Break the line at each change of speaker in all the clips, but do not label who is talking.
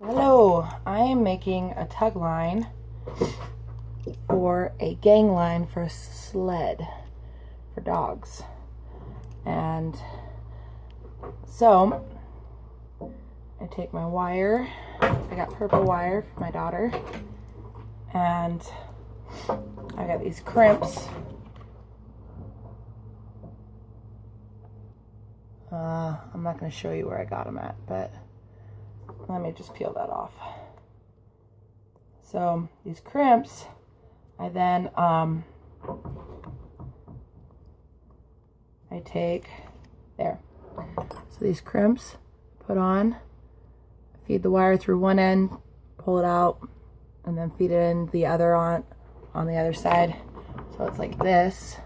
Hello, I am making a tug line for a gang line for a sled for dogs. And so I take my wire, I got purple wire for my daughter, and I got these crimps. I'm not going to show you where I got them at, but let me just peel that off. So these crimps, I then I take there. So these crimps, put on, feed the wire through one end, pull it out, and then feed it in the other on the other side. So it's like this.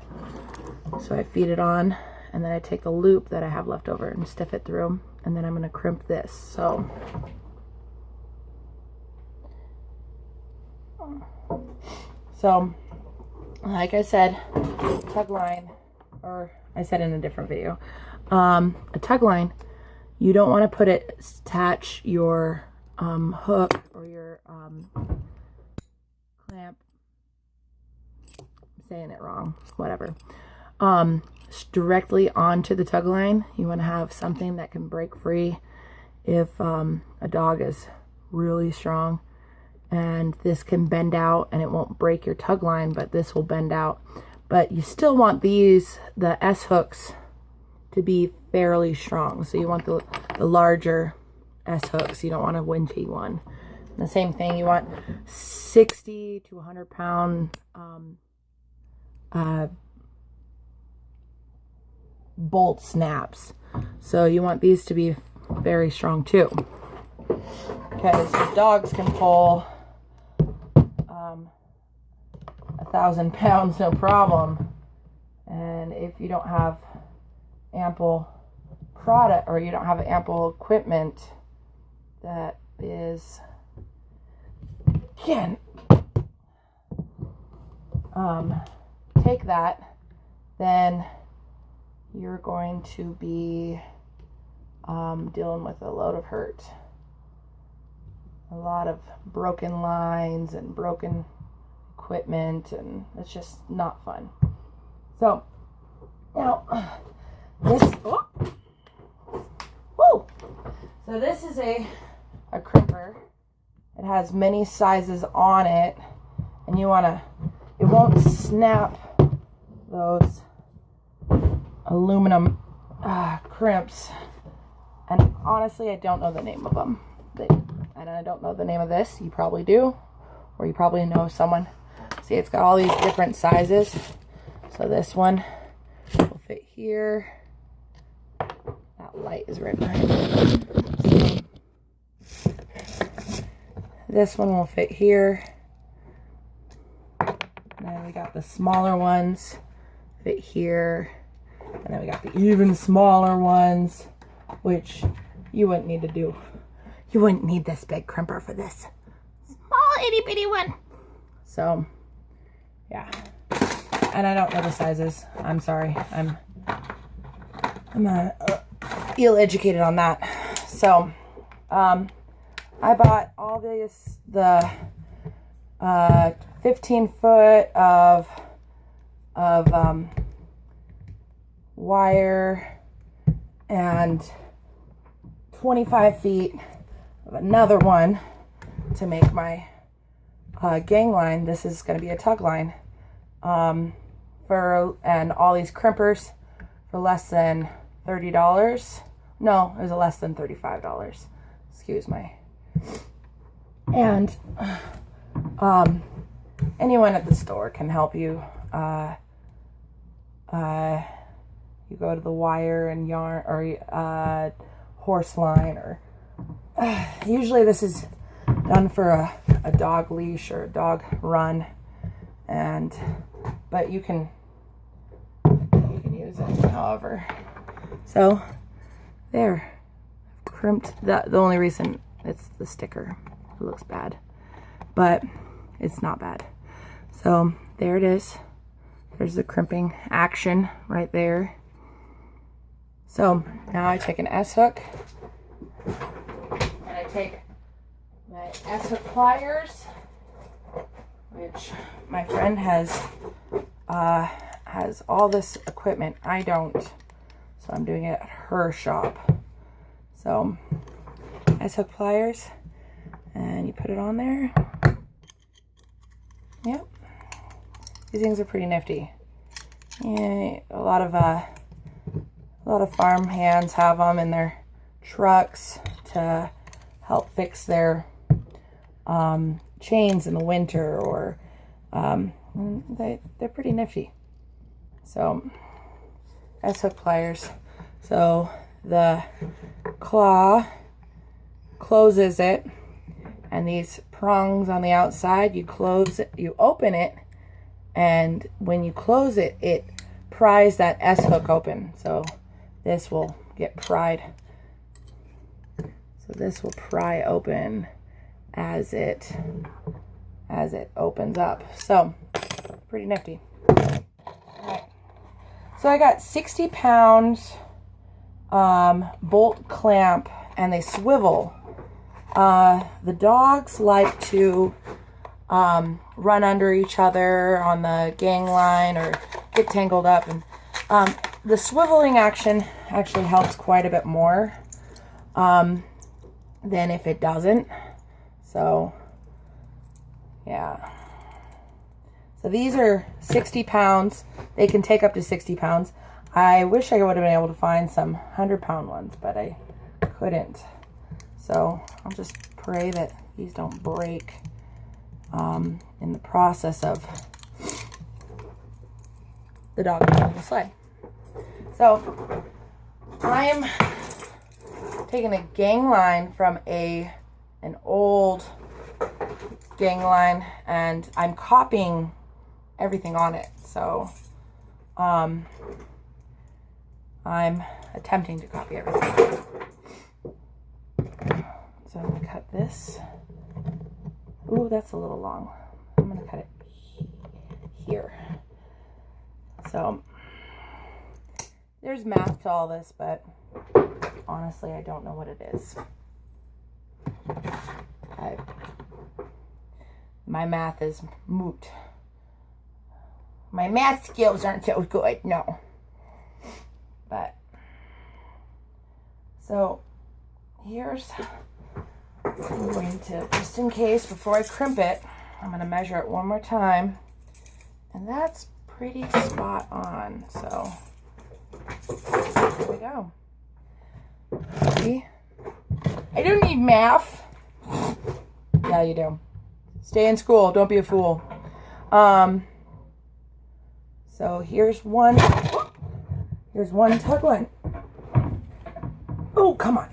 So I feed it on, and then I take the loop that I have left over and stiff it through, and then I'm going to crimp this. So like I said, tug line, or I said in a different video, a tug line, you don't want to attach your hook or your clamp, I'm saying it wrong, whatever, directly onto the tug line. You want to have something that can break free if a dog is really strong. And this can bend out and it won't break your tug line, but this will bend out. But you still want the S hooks to be fairly strong. So you want the larger S hooks. You don't want a wimpy one. And the same thing, you want 60 to 100 pound bolt snaps. So you want these to be very strong too, because the dogs can pull 1,000 pounds no problem. And if you don't have ample product, or you don't have ample equipment that is can take that, then you're going to be dealing with a load of hurt. A lot of broken lines and broken equipment, and it's just not fun. So now this, so this is a crimper. It has many sizes on it, and you want to, it won't snap those aluminum crimps. And honestly, I don't know the name of them. And I don't know the name of this. You probably do, or you probably know someone. See, it's got all these different sizes. So this one will fit here. That light is right behind me. So this one will fit here. And then we got the smaller ones fit here. And then we got the even smaller ones, which you wouldn't need to do. You wouldn't need this big crimper for this small itty bitty one. So, yeah. And I don't know the sizes. I'm sorry. I'm ill-educated on that. So, I bought all these, the 15 foot of wire and 25 feet of another one to make my gang line. This is going to be a tug line, and all these crimpers for less than $30. No, it was less than $35. Excuse me. And anyone at the store can help you. You go to the wire and yarn, or horse line, or usually this is done for a dog leash or a dog run, but you can use it however. So there, I've crimped that. The only reason it's the sticker, it looks bad, but it's not bad. So there it is. There's the crimping action right there. So now I take an S hook and I take my S-hook pliers, which my friend has all this equipment. I don't, so I'm doing it at her shop. So S-hook pliers, and you put it on there. Yep, these things are pretty nifty. Yeah, a lot of farm hands have them in their trucks to help fix their chains in the winter, or they're pretty nifty. So S-hook pliers. So the claw closes it, and these prongs on the outside, you close it, you open it, and when you close it, it pries that S-hook open. So this will get pried. So this will pry open as it opens up. So pretty nifty. All right. So I got 60 pounds bolt clamp, and they swivel. The dogs like to run under each other on the gang line or get tangled up, and the swiveling action actually helps quite a bit more than if it doesn't. So yeah, so these are 60 pounds. They can take up to 60 pounds. I wish I would have been able to find some 100-pound ones, but I couldn't. So I'll just pray that these don't break in the process of the dog pulling the sled. So I'm taking a gang line from an old gang line, and I'm copying everything on it. So I'm attempting to copy everything. So I'm going to cut this. Ooh, that's a little long. I'm going to cut it here. So there's math to all this, but honestly, I don't know what it is. My math is moot. My math skills aren't so good, no. But, so here's, I'm going to, just in case, before I crimp it, I'm going to measure it one more time. And that's pretty spot on. So, here we go. See? I don't need math. Yeah, you do. Stay in school. Don't be a fool. So here's one tug one. Oh, come on.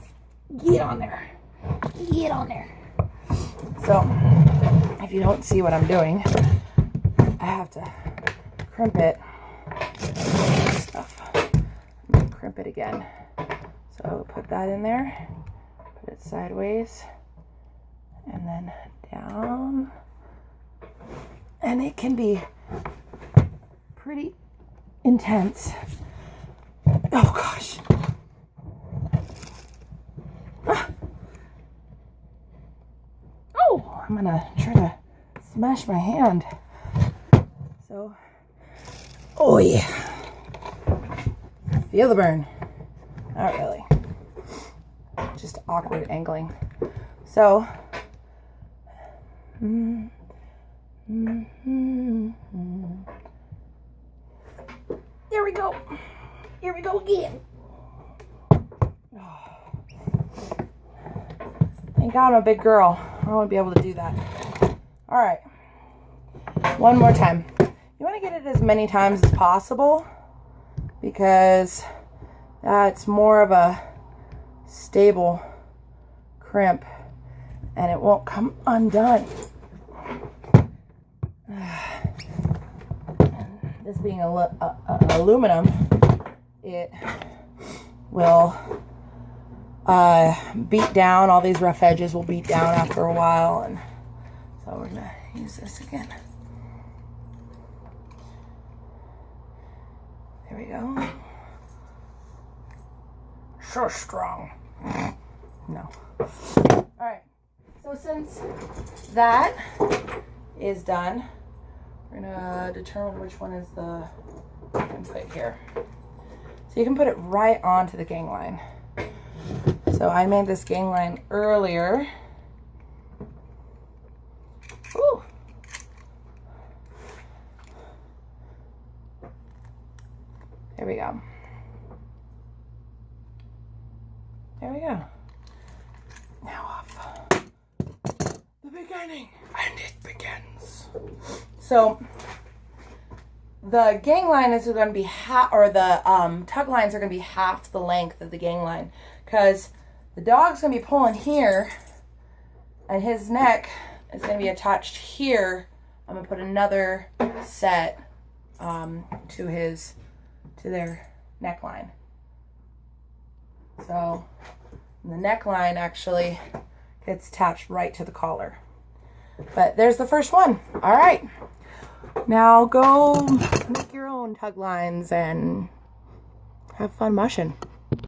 Get on there. Get on there. So, if you don't see what I'm doing, I have to crimp it. Stuff. I'm going to crimp it again. So, put that in there. Put it sideways. And then down. And it can be pretty intense. Oh gosh. Ah. Oh, I'm gonna try to smash my hand. So, oh yeah. Feel the burn. Not really. Just awkward angling. So, there we go. Here we go again. Thank God I'm a big girl. I won't be able to do that. All right. One more time. You want to get it as many times as possible because it's more of a stable crimp and it won't come undone. This being aluminum, it will beat down. All these rough edges will beat down after a while, and so we're gonna use this again. There we go. So strong. No. All right. So since that is done, we're gonna determine which one is the input here. So you can put it right onto the gang line. So I made this gang line earlier. Ooh. There we go. There we go. Now off. The beginning. And it begins. So the gang line is going to be the tug lines are going to be half the length of the gang line, because the dog's going to be pulling here and his neck is going to be attached here. I'm going to put another set to their neckline. So the neckline actually gets attached right to the collar. But there's the first one. All right. Now go make your own tug lines and have fun mushing.